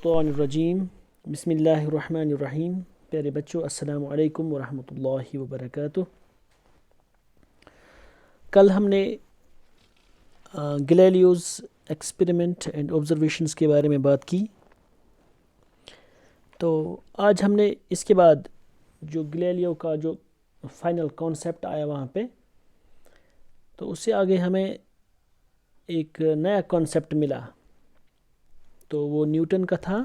मिनश्शैतानिर्रजीम बिस्मिल्लाहिर्रहमानिर्रहीम। प्यारे बच्चों, अस्सलामु अलैकुम वरहमतुल्लाहि वबरकातुह। कल हमने गैलीलियोस एक्सपेरिमेंट एंड ऑब्जर्वेशंस के बारे में बात की। तो आज हमने इसके बाद जो गैलीलियो का जो फाइनल कॉन्सेप्ट आया वहाँ पे, तो उससे आगे हमें एक नया कॉन्सेप्ट मिला, तो वो न्यूटन का था।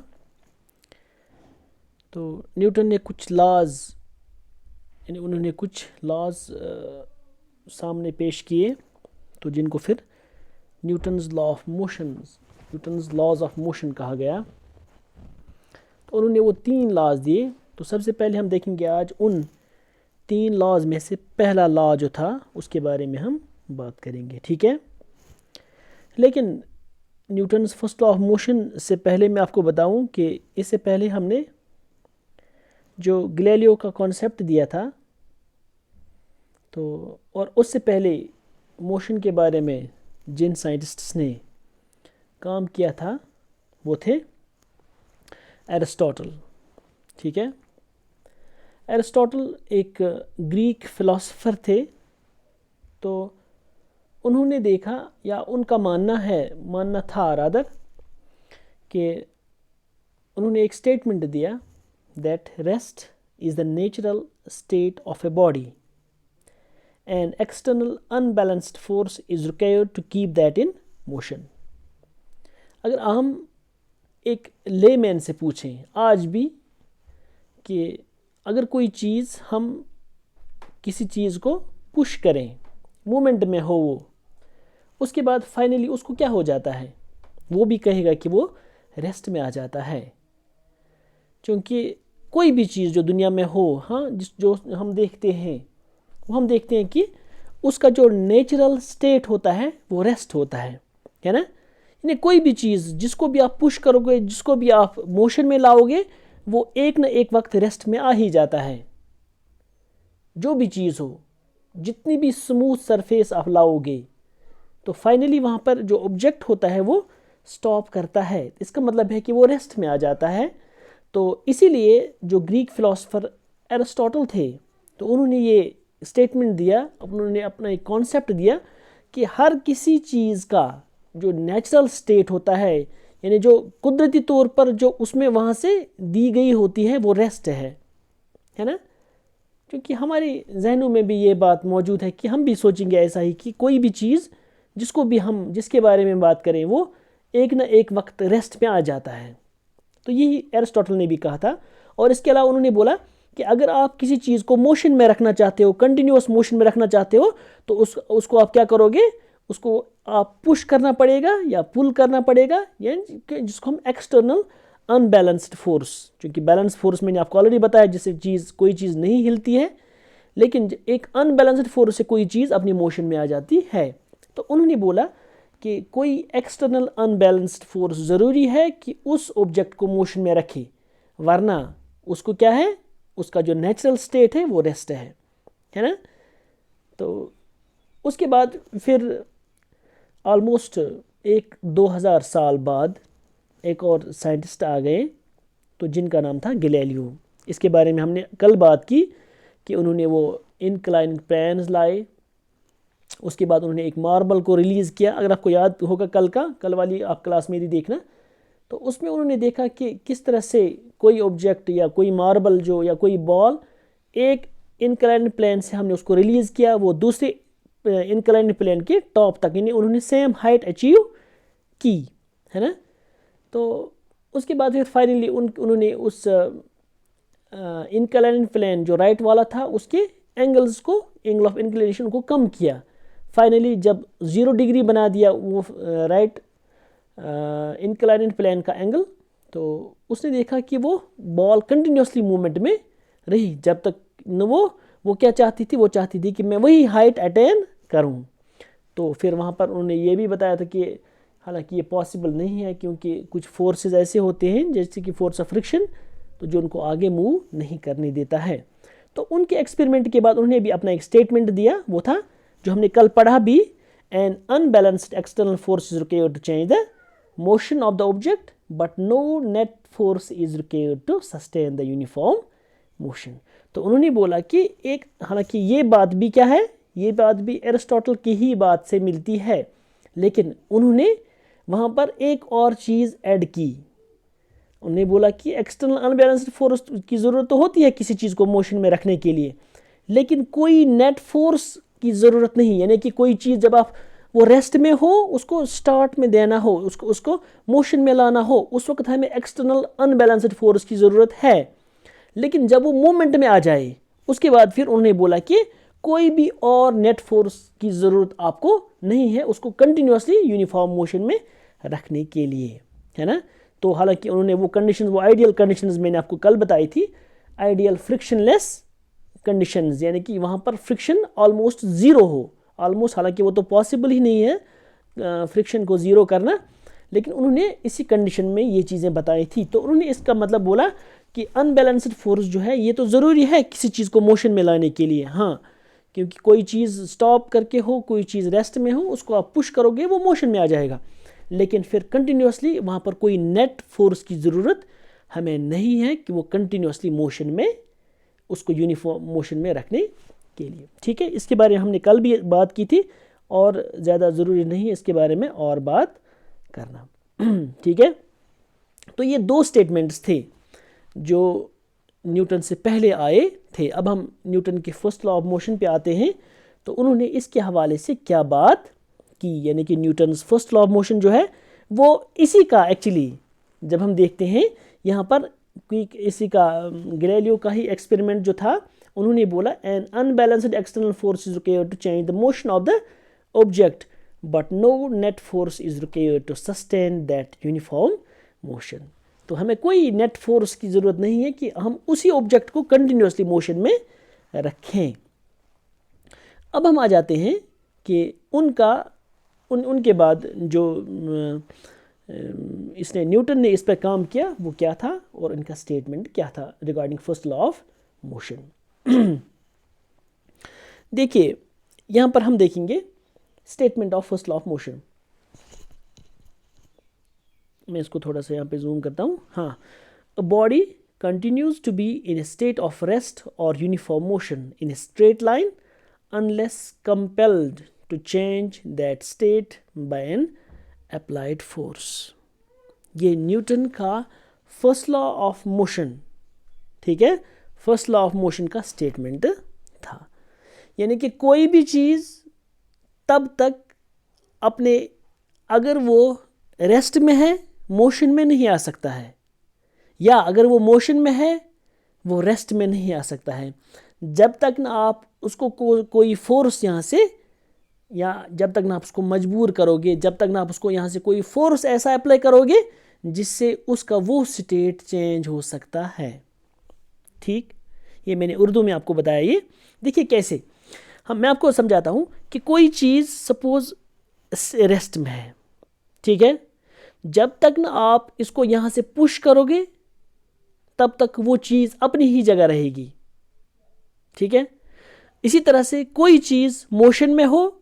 तो न्यूटन ने कुछ लॉज, यानी उन्होंने कुछ लॉज सामने पेश किए, तो जिनको फिर न्यूटन्स लॉज ऑफ मोशन कहा गया। तो उन्होंने वो 3 लॉज दिए। तो सबसे पहले हम देखेंगे आज उन 3 लॉज में से पहला लॉ जो था उसके बारे में हम बात करेंगे, ठीक है। लेकिन Newton's first law of motion से पहले मैं आपको बताऊं कि इससे पहले हमने जो गैलीलियो का कॉन्सेप्ट दिया था, तो और उससे पहले मोशन के बारे में जिन साइंटिस्ट्स ने काम किया था वो थे एरिस्टोटल, ठीक है। एरिस्टोटल एक ग्रीक फिलोसोफर थे। तो उन्होंने देखा, या उनका मानना था रादर, कि उन्होंने एक स्टेटमेंट दिया that rest is the natural state of a body and external unbalanced force is required to keep that in motion. अगर हम एक लेमैन से पूछें आज भी कि अगर कोई चीज़, हम किसी चीज़ को पुश करें, मूवमेंट में हो वो, उसके बाद फाइनली उसको क्या हो जाता है, वो भी कहेगा कि वो रेस्ट में आ जाता है। क्योंकि कोई भी चीज़ जो दुनिया में हो, हाँ, जो हम देखते हैं, वो हम देखते हैं कि उसका जो नेचुरल स्टेट होता है वो रेस्ट होता है ना। यानी कोई भी चीज़ जिसको भी आप पुश करोगे, जिसको भी आप मोशन में लाओगे, वो एक न एक वक्त रेस्ट में आ ही जाता है। जो भी चीज़ हो, जितनी भी स्मूथ सरफेस आप लाओगे, तो फाइनली वहाँ पर जो ऑब्जेक्ट होता है वो स्टॉप करता है। इसका मतलब है कि वो रेस्ट में आ जाता है। तो इसीलिए जो ग्रीक फिलोसोफर एरिस्टोटल थे, तो उन्होंने ये स्टेटमेंट दिया, उन्होंने अपना एक कॉन्सेप्ट दिया कि हर किसी चीज़ का जो नेचुरल स्टेट होता है, यानी जो कुदरती तौर पर जो उसमें वहाँ से दी गई होती है, वो रेस्ट है ना। क्योंकि हमारे जहनों में भी ये बात मौजूद है कि हम भी सोचेंगे ऐसा ही कि कोई भी चीज़ जिसको भी हम जिसके बारे में बात करें, वो एक न एक वक्त रेस्ट में आ जाता है। तो यही एरिस्टोटल ने भी कहा था। और इसके अलावा उन्होंने बोला कि अगर आप किसी चीज़ को मोशन में रखना चाहते हो, कंटिन्यूअस मोशन में रखना चाहते हो, तो उसको आप क्या करोगे, उसको आप पुश करना पड़ेगा या पुल करना पड़ेगा, यानी जिसको हम एक्सटर्नल अनबैलेंस्ड फोर्स, क्योंकि बैलेंस फोर्स मैंने आपको ऑलरेडी बताया, जिससे कोई चीज़ नहीं हिलती है, लेकिन एक अनबैलेंस्ड फोर्स से कोई चीज़ अपनी मोशन में आ जाती है। तो उन्होंने बोला कि कोई एक्सटर्नल अनबैलेंस्ड फोर्स ज़रूरी है कि उस ऑब्जेक्ट को मोशन में रखे, वरना उसको क्या है, उसका जो नेचुरल स्टेट है वो रेस्ट है ना। तो उसके बाद फिर ऑलमोस्ट 2000 साल बाद एक और साइंटिस्ट आ गए, तो जिनका नाम था गैलीलियो। इसके बारे में हमने कल बात की कि उन्होंने वो इंक्लाइंड प्लेन्स लाए। उसके बाद उन्होंने एक मार्बल को रिलीज़ किया। अगर आपको याद होगा कल वाली आप क्लास मेरी देखना, तो उसमें उन्होंने देखा कि किस तरह से कोई ऑब्जेक्ट या कोई मार्बल जो या कोई बॉल एक इंक्लाइंड प्लेन से हमने उसको रिलीज़ किया, वो दूसरे इंक्लाइंड प्लेन के टॉप तक, यानी उन्होंने सेम हाइट अचीव की, है ना। तो उसके बाद फिर फाइनली उन्होंने उस इंक्लाइंड प्लेन जो राइट वाला था उसके एंगल्स को, एंगल ऑफ इंक्लिनेशन को कम किया। फाइनली जब 0 डिग्री बना दिया वो राइट इंक्लाइंड प्लेन का एंगल, तो उसने देखा कि वो बॉल कंटिन्यूसली मूवमेंट में रही जब तक न वो क्या चाहती थी, वो चाहती थी कि मैं वही हाइट अटेन करूं। तो फिर वहाँ पर उन्होंने ये भी बताया था कि हालांकि ये पॉसिबल नहीं है, क्योंकि कुछ फोर्सेस ऐसे होते हैं जैसे कि फोर्स ऑफ फ्रिक्शन, तो जो उनको आगे मूव नहीं करने देता है। तो उनके एक्सपेरिमेंट के बाद उन्होंने भी अपना एक स्टेटमेंट दिया, वो था जो हमने कल पढ़ा भी, an unbalanced external force is required to change the motion of the object but no net force is required to sustain the uniform motion. तो उन्होंने बोला कि एक, हालांकि ये बात भी क्या है, ये बात भी एरिस्टोटल की ही बात से मिलती है, लेकिन उन्होंने वहाँ पर एक और चीज़ ऐड की। उन्होंने बोला कि एक्सटर्नल अनबैलेंस्ड फोर्स की ज़रूरत तो होती है किसी चीज़ को मोशन में रखने के लिए, लेकिन कोई नेट फोर्स की ज़रूरत नहीं। यानी कि कोई चीज़ जब आप वो रेस्ट में हो, उसको स्टार्ट में देना हो, उसको मोशन में लाना हो, उस वक्त हमें एक्सटर्नल अनबैलेंस्ड फोर्स की ज़रूरत है। लेकिन जब वो मूवमेंट में आ जाए, उसके बाद फिर उन्होंने बोला कि कोई भी और नेट फोर्स की ज़रूरत आपको नहीं है उसको कंटिन्यूसली यूनिफॉर्म मोशन में रखने के लिए, है ना। तो हालांकि उन्होंने वो कंडीशंस, वो आइडियल कंडीशंस मैंने आपको कल बताई थी, आइडियल फ्रिक्शनलेस कंडीशंस, यानी कि वहाँ पर फ्रिक्शन ऑलमोस्ट ज़ीरो हो, ऑलमोस्ट, हालांकि वो तो पॉसिबल ही नहीं है फ्रिक्शन को ज़ीरो करना, लेकिन उन्होंने इसी कंडीशन में ये चीज़ें बताई थी। तो उन्होंने इसका मतलब बोला कि अनबैलेंस्ड फोर्स जो है ये तो ज़रूरी है किसी चीज़ को मोशन में लाने के लिए, हाँ, क्योंकि कोई चीज़ स्टॉप करके हो, कोई चीज़ रेस्ट में हो, उसको आप पुश करोगे वो मोशन में आ जाएगा, लेकिन फिर कंटिन्यूसली वहाँ पर कोई नेट फोर्स की ज़रूरत हमें नहीं है कि वो कंटिन्यूसली मोशन में, उसको यूनिफॉर्म मोशन में रखने के लिए। ठीक है, इसके बारे में हमने कल भी बात की थी और ज़्यादा ज़रूरी नहीं है इसके बारे में और बात करना। ठीक है, तो ये दो स्टेटमेंट्स थे जो न्यूटन से पहले आए थे। अब हम न्यूटन के फर्स्ट लॉ ऑफ मोशन पे आते हैं। तो उन्होंने इसके हवाले से क्या बात की, यानी कि Newton first law of motion जो है वो इसी का, एक्चुअली जब हम देखते हैं यहाँ पर इसी का गैलीलियो का ही एक्सपेरिमेंट जो था, उन्होंने बोला an unbalanced external force is required to change the motion of the object but no net force is required to sustain that uniform motion. तो हमें कोई नेट फोर्स की ज़रूरत नहीं है कि हम उसी ऑब्जेक्ट को कंटिन्यूसली मोशन में रखें। अब हम आ जाते हैं कि उनके बाद जो इसने न्यूटन ने इस पर काम किया वो क्या था और इनका स्टेटमेंट क्या था regarding first law of motion. देखिए यहाँ पर हम देखेंगे statement of first law of motion. मैं इसको थोड़ा सा यहाँ पे जूम करता हूँ। हाँ, a body continues to be in a state of rest और uniform motion in a straight line unless compelled to change that state by an applied force. ये न्यूटन का फर्स्ट लॉ ऑफ मोशन, ठीक है, first law of motion का statement था। यानी कि कोई भी चीज़ तब तक अपने, अगर वो रेस्ट में है मोशन में नहीं आ सकता है, या अगर वो मोशन में है वो रेस्ट में नहीं आ सकता है, जब तक ना आप उसको कोई फोर्स यहाँ से, या जब तक ना आप उसको मजबूर करोगे, जब तक ना आप उसको यहाँ से कोई फोर्स ऐसा अप्लाई करोगे जिससे उसका वो स्टेट चेंज हो सकता है। ठीक, ये मैंने उर्दू में आपको बताया। ये देखिए कैसे, मैं आपको समझाता हूँ कि कोई चीज़ सपोज रेस्ट में है, ठीक है, जब तक ना आप इसको यहाँ से पुश करोगे तब तक वो चीज़ अपनी ही जगह रहेगी। ठीक है, इसी तरह से कोई चीज़ मोशन में हो,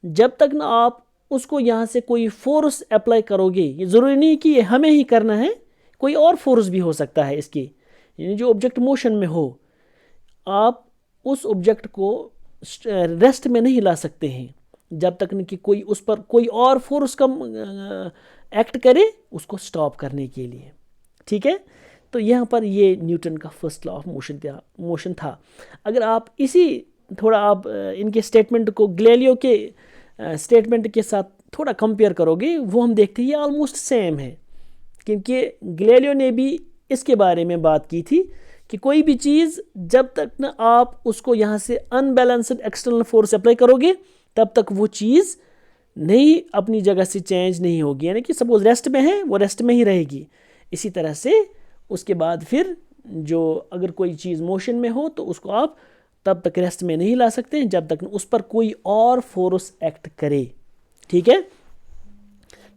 जब तक ना आप उसको यहाँ से कोई फोर्स अप्लाई करोगे, ये ज़रूरी नहीं कि ये हमें ही करना है, कोई और फोर्स भी हो सकता है इसकी, यानी जो ऑब्जेक्ट मोशन में हो, आप उस ऑब्जेक्ट को रेस्ट में नहीं ला सकते हैं जब तक कि कोई उस पर कोई और फोर्स का एक्ट करे उसको स्टॉप करने के लिए। ठीक है, तो यहाँ पर ये न्यूटन का फर्स्ट लॉ ऑफ मोशन था। अगर आप इसी थोड़ा आप इनके स्टेटमेंट को गैलीलियो के स्टेटमेंट के साथ थोड़ा कंपेयर करोगे, वो हम देखते हैं ये ऑलमोस्ट सेम है, क्योंकि गैलीलियो ने भी इसके बारे में बात की थी कि कोई भी चीज़ जब तक ना आप उसको यहाँ से अनबैलेंस्ड एक्सटर्नल फोर्स अप्लाई करोगे तब तक वो चीज़ नहीं अपनी जगह से चेंज नहीं होगी, यानी कि सपोज रेस्ट में है वो रेस्ट में ही रहेगी। इसी तरह से उसके बाद फिर जो अगर कोई चीज़ मोशन में हो तो उसको आप तब तक रेस्ट में नहीं ला सकते जब तक उस पर कोई और फोर्स एक्ट करे। ठीक है,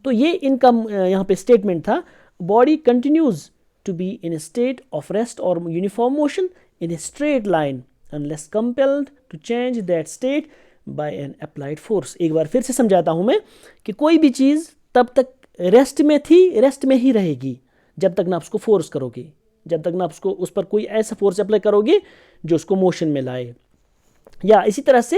तो ये इनका यहाँ पे स्टेटमेंट था, body continues to be in a state of rest or uniform motion in a straight line unless compelled to change that state by an applied force। एक बार फिर से समझाता हूँ मैं कि कोई भी चीज़ तब तक रेस्ट में थी रेस्ट में ही रहेगी जब तक ना आप उसको फोर्स करोगे, जब तक ना आप उसको उस पर कोई ऐसा फोर्स अप्लाई करोगे जो उसको मोशन में लाए। या इसी तरह से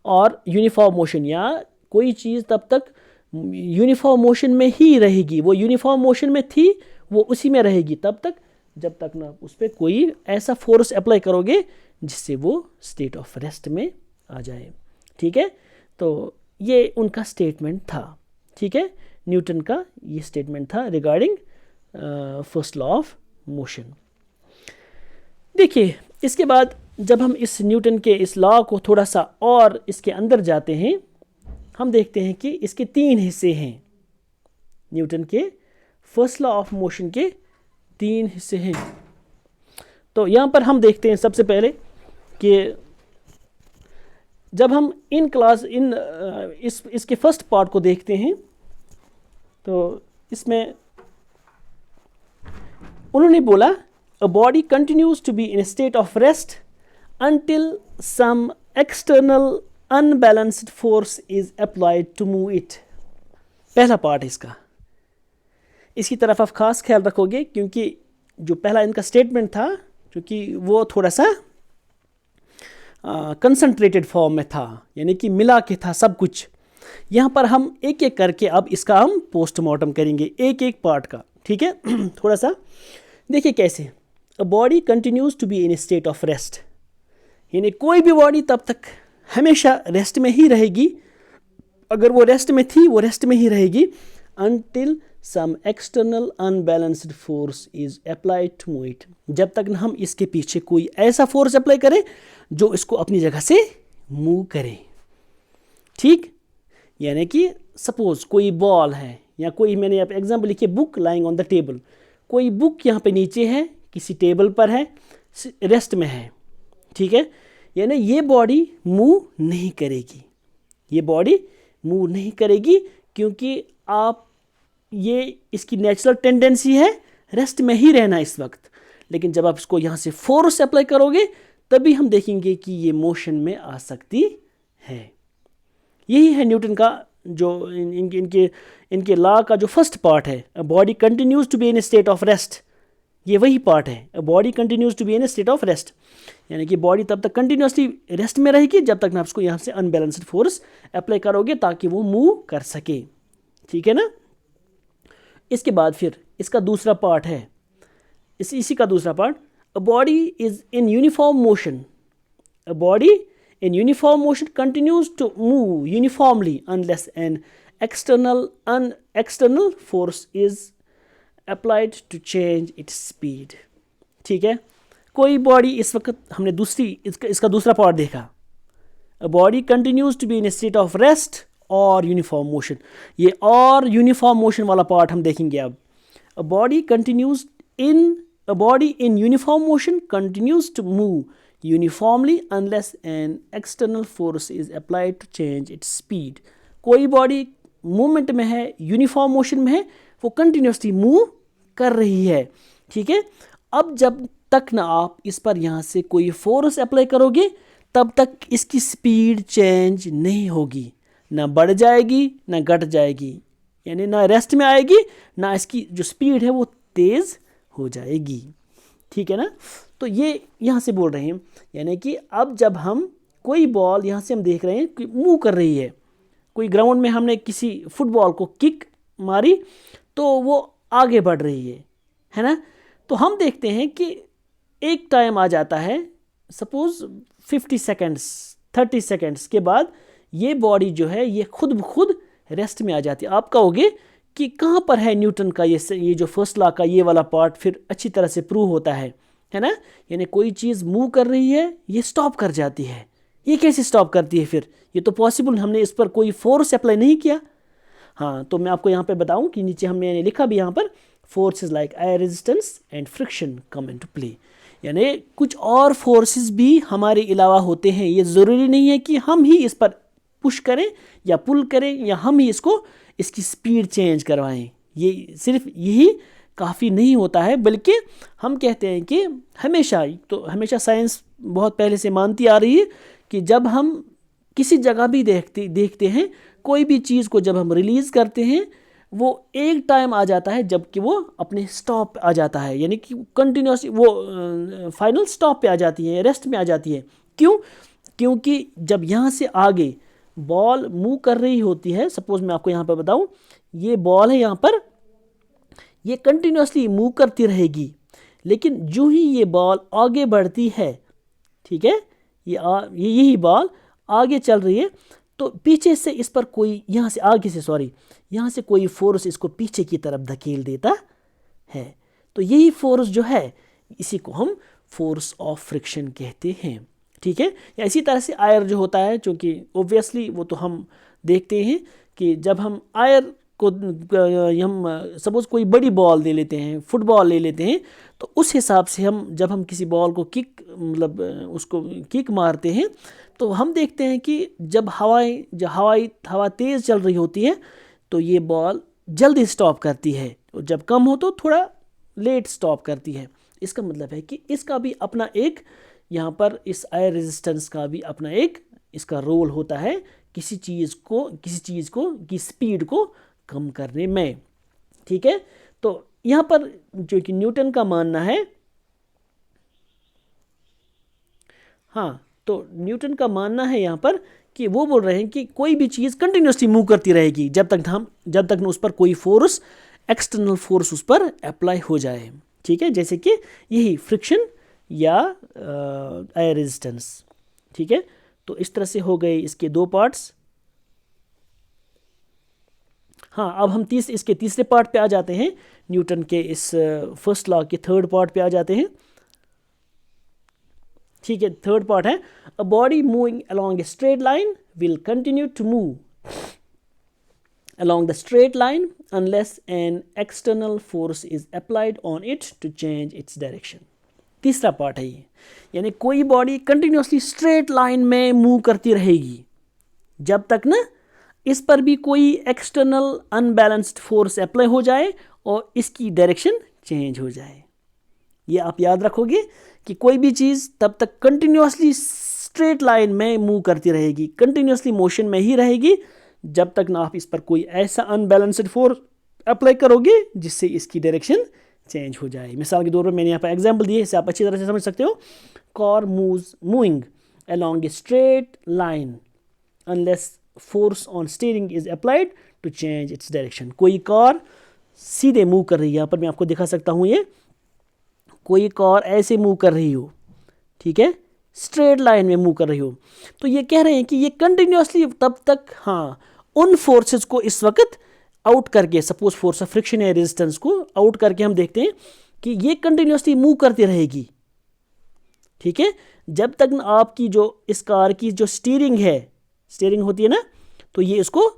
और यूनिफॉर्म मोशन, या कोई चीज़ तब तक यूनिफॉर्म मोशन में ही रहेगी, वो यूनिफॉर्म मोशन में थी वो उसी में रहेगी तब तक जब तक ना उस पर कोई ऐसा फोर्स अप्लाई करोगे जिससे वो स्टेट ऑफ रेस्ट में आ जाए। ठीक है, तो ये उनका स्टेटमेंट था। ठीक है, न्यूटन का ये स्टेटमेंट था regarding first law of motion. देखिए, इसके बाद जब हम इस न्यूटन के इस लॉ को थोड़ा सा और इसके अंदर जाते हैं, हम देखते हैं कि इसके 3 हिस्से हैं। न्यूटन के फर्स्ट लॉ ऑफ मोशन के 3 हिस्से हैं। तो यहाँ पर हम देखते हैं सबसे पहले कि जब हम इसके फर्स्ट पार्ट को देखते हैं तो इसमें उन्होंने बोला a body continues to be in state of rest until some external unbalanced force is applied to move it। पहला पार्ट इसका, इसकी तरफ आप खास ख्याल रखोगे क्योंकि जो पहला इनका स्टेटमेंट था क्योंकि वो थोड़ा सा कंसंट्रेटेड फॉर्म में था, यानी कि मिला के था सब कुछ। यहाँ पर हम एक एक करके अब इसका हम पोस्टमार्टम करेंगे एक एक पार्ट का। ठीक है, थोड़ा सा देखिए कैसे। A body continues to be in state of rest, यानी कोई भी बॉडी तब तक हमेशा रेस्ट में ही रहेगी, अगर वो रेस्ट में थी वो रेस्ट में ही रहेगी until some external unbalanced force is applied to move it, जब तक हम इसके पीछे कोई ऐसा फोर्स अप्लाई करें जो इसको अपनी जगह से मूव करे। ठीक, यानी कि सपोज कोई बॉल है या कोई, मैंने यहाँ पे एग्जाम्पल लिखी book lying on the table, कोई बुक यहाँ पे नीचे है किसी टेबल पर है रेस्ट में है। ठीक है, यानी ये बॉडी मूव नहीं करेगी, ये बॉडी मूव नहीं करेगी क्योंकि आप ये इसकी नेचुरल टेंडेंसी है रेस्ट में ही रहना इस वक्त। लेकिन जब आप इसको यहाँ से फोर्स अप्लाई करोगे तभी हम देखेंगे कि ये मोशन में आ सकती है। यही है न्यूटन का जो इनके लॉ का जो फर्स्ट पार्ट है, a body continues to be in state of rest, ये वही पार्ट है। A body continues to be in state of rest, यानी कि बॉडी तब तक कंटिन्यूसली रेस्ट में रहेगी जब तक ना उसको यहाँ से अनबैलेंस्ड फोर्स अप्लाई करोगे ताकि वो मूव कर सके। ठीक है ना। इसके बाद फिर इसका दूसरा पार्ट है, इसी का दूसरा part, a body is in uniform motion, a body in uniform motion continues to move uniformly unless an external force is applied to change its speed। ठीक है, कोई बॉडी इस वक्त हमने इसका दूसरा पार्ट देखा, a body continues to be in a state of rest और यूनिफॉर्म मोशन, ये और यूनिफॉर्म मोशन वाला पार्ट हम देखेंगे अब। a body in uniform motion continues to move uniformly unless an external force is applied to change its speed। कोई body movement में है, यूनिफॉर्म मोशन में है, वो कंटिन्यूसली मूव कर रही है। ठीक है, अब जब तक ना आप इस पर यहाँ से कोई फोर्स अप्लाई करोगे तब तक इसकी स्पीड चेंज नहीं होगी, ना बढ़ जाएगी ना घट जाएगी, यानी ना रेस्ट में आएगी ना इसकी जो स्पीड है वो तेज़ हो जाएगी। ठीक है ना। तो ये यहाँ से बोल रहे हैं, यानी कि अब जब हम कोई बॉल यहाँ से हम देख रहे हैं कि मूव कर रही है, कोई ग्राउंड में हमने किसी फुटबॉल को किक मारी तो वो आगे बढ़ रही है ना। तो हम देखते हैं कि एक टाइम आ जाता है, सपोज 50 सेकेंड्स 30 सेकेंड्स के बाद ये बॉडी जो है ये खुद ब खुद रेस्ट में आ जाती है। आप कहोगे कि कहाँ पर है न्यूटन का ये जो फर्स्ट लॉ का ये वाला पार्ट फिर अच्छी तरह से प्रूव होता है ना। यानी कोई चीज़ मूव कर रही है, ये स्टॉप कर जाती है, ये कैसे स्टॉप करती है फिर? ये तो पॉसिबल, हमने इस पर कोई फोर्स अप्लाई नहीं किया। हाँ, तो मैं आपको यहाँ पे बताऊँ कि नीचे हमने लिखा भी यहाँ पर, forces like air resistance and friction come into play, यानी कुछ और फोर्सेस भी हमारे अलावा होते हैं। ये ज़रूरी नहीं है कि हम ही इस पर पुश करें या पुल करें या हम ही इसकी स्पीड चेंज करवाएं, ये सिर्फ यही काफ़ी नहीं होता है, बल्कि हम कहते हैं कि हमेशा साइंस बहुत पहले से मानती आ रही है कि जब हम किसी जगह भी देखते हैं, कोई भी चीज़ को जब हम रिलीज़ करते हैं वो एक टाइम आ जाता है जबकि वो अपने स्टॉप आ जाता है, यानी कि कंटिन्यूसली वो फाइनल स्टॉप पे आ जाती है, रेस्ट में आ जाती है। क्यों? क्योंकि जब यहाँ से आगे बॉल मूव कर रही होती है, सपोज मैं आपको यहाँ पर बताऊँ, ये बॉल है यहाँ पर, ये कंटिन्यूसली मूव करती रहेगी, लेकिन जो ही ये बॉल आगे बढ़ती है, ठीक है, यही बॉल आगे चल रही है, तो पीछे से इस पर कोई, यहाँ से आगे से, सॉरी, यहाँ से कोई फोर्स इसको पीछे की तरफ धकेल देता है। तो यही फोर्स जो है, इसी को हम फोर्स ऑफ फ्रिक्शन कहते हैं, ठीक है। या इसी तरह से आयर जो होता है, चूँकि ओब्वियसली वो तो हम देखते हैं कि जब हम आयर को, हम सपोज कोई बड़ी बॉल ले लेते हैं, फुटबॉल ले लेते हैं, तो उस हिसाब से हम जब हम किसी बॉल को किक, मतलब उसको किक मारते हैं, तो हम देखते हैं कि जब हवा तेज़ चल रही होती है तो ये बॉल जल्दी स्टॉप करती है, और जब कम हो तो थोड़ा लेट स्टॉप करती है। इसका मतलब है कि इसका भी अपना एक, यहाँ पर इस एयर रेजिस्टेंस का भी अपना एक इसका रोल होता है किसी चीज़ को की स्पीड को कम करने में, ठीक है। तो यहाँ पर जो कि न्यूटन का मानना है, हाँ, तो न्यूटन का मानना है यहाँ पर कि वो बोल रहे हैं कि कोई भी चीज़ कंटिन्यूसली मूव करती रहेगी जब तक उस पर कोई फोर्स, एक्सटर्नल फोर्स उस पर अप्लाई हो जाए, ठीक है, जैसे कि यही फ्रिक्शन या एयर रेजिस्टेंस, ठीक है। तो इस तरह से हो गए इसके दो पार्ट्स। हाँ, अब हम इसके तीसरे पार्ट पे आ जाते हैं, न्यूटन के इस फर्स्ट लॉ के थर्ड पार्ट पे आ जाते हैं, ठीक है। थर्ड पार्ट है, a body moving along a straight line will continue to move along the straight line unless an external force is applied on it to change its direction। तीसरा part है ये, यानी कोई बॉडी कंटिन्यूसली स्ट्रेट लाइन में move करती रहेगी जब तक ना इस पर भी कोई एक्सटर्नल अनबैलेंस्ड फोर्स अप्लाई हो जाए और इसकी डायरेक्शन चेंज हो जाए। ये आप याद रखोगे कि कोई भी चीज़ तब तक कंटिन्यूसली स्ट्रेट लाइन में मूव करती रहेगी, कंटिन्यूसली मोशन में ही रहेगी, जब तक ना आप इस पर कोई ऐसा अनबैलेंस्ड फोर्स अप्लाई करोगे जिससे इसकी डायरेक्शन चेंज हो जाए। मिसाल के तौर पर मैंने यहाँ पर एग्जांपल दिए, इसे आप अच्छी तरह से समझ सकते हो। Car moving along a straight line unless force on steering is applied to change its direction। कोई कार सीधे मूव कर रही है, यहाँ पर मैं आपको दिखा सकता हूँ, ये कोई कार ऐसे मूव कर रही हो, ठीक है, स्ट्रेट लाइन में मूव कर रही हो, तो ये कह रहे हैं कि ये कंटिन्यूसली तब तक, हाँ, उन फोर्सेस को इस वक्त आउट करके, सपोज फोर्स ऑफ फ्रिक्शन या रेजिस्टेंस को आउट करके हम देखते हैं कि ये कंटिन्यूसली मूव करती रहेगी, ठीक है, जब तक ना आपकी जो इस कार की जो स्टीयरिंग होती है ना, तो ये इसको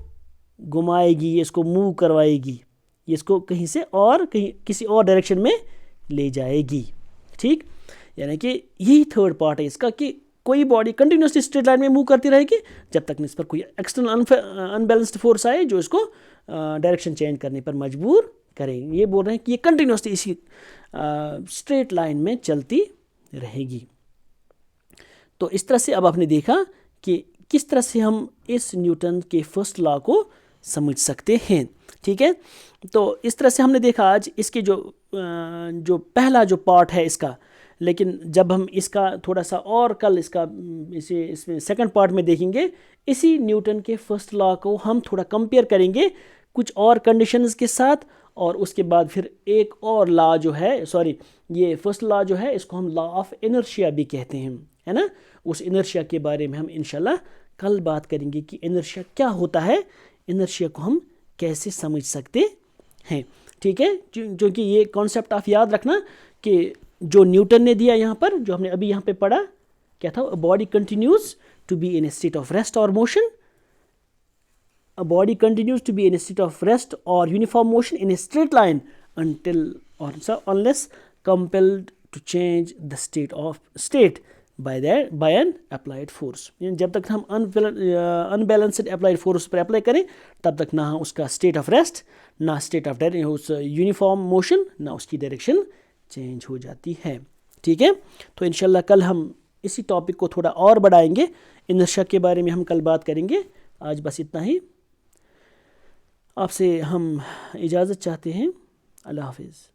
घुमाएगी, ये इसको मूव करवाएगी, ये इसको कहीं से और कहीं किसी और डायरेक्शन में ले जाएगी, ठीक। यानी कि यही थर्ड पार्ट है इसका कि कोई बॉडी कंटिन्यूसली स्ट्रेट लाइन में मूव करती रहेगी जब तक इस पर कोई एक्सटर्नल अनबैलेंस्ड फोर्स आए जो इसको डायरेक्शन चेंज करने पर मजबूर करे। ये बोल रहे हैं कि ये कंटिन्यूसली इसी स्ट्रेट लाइन में चलती रहेगी। तो इस तरह से अब आपने देखा कि किस तरह से हम इस न्यूटन के फर्स्ट लॉ को समझ सकते हैं, ठीक है। तो इस तरह से हमने देखा आज इसके जो पहला जो पार्ट है इसका, लेकिन जब हम इसका थोड़ा सा और कल इसमें सेकंड पार्ट में देखेंगे, इसी न्यूटन के फर्स्ट लॉ को हम थोड़ा कंपेयर करेंगे कुछ और कंडीशंस के साथ, और उसके बाद फिर एक और लॉ जो है, सॉरी, ये फर्स्ट लॉ जो है इसको हम लॉ ऑफ इनर्शिया भी कहते हैं, है ना। उस इनर्शिया के बारे में हम इंशाल्लाह कल बात करेंगे कि इनर्शिया क्या होता है, इनर्शिया को हम कैसे समझ सकते हैं, ठीक है। जो कि ये कॉन्सेप्ट आप याद रखना कि जो न्यूटन ने दिया यहाँ पर, जो हमने अभी यहाँ पे पढ़ा, क्या था, body continues to be in a state of rest और motion, a body continues to be in a state of rest or uniform motion in a straight line unless compelled to change the state by an applied force। जब तक हम unbalanced applied force पर apply करें तब तक ना उसका state of rest, ना स्टेट ऑफ उस यूनिफॉर्म मोशन, ना उसकी डायरेक्शन चेंज हो जाती है, ठीक है। तो इंशाल्लाह कल हम इसी टॉपिक को थोड़ा और बढ़ाएंगे, इनर्शिया के बारे में हम कल बात करेंगे। आज बस इतना ही। आपसे हम इजाज़त चाहते हैं। अल्लाह हाफिज़।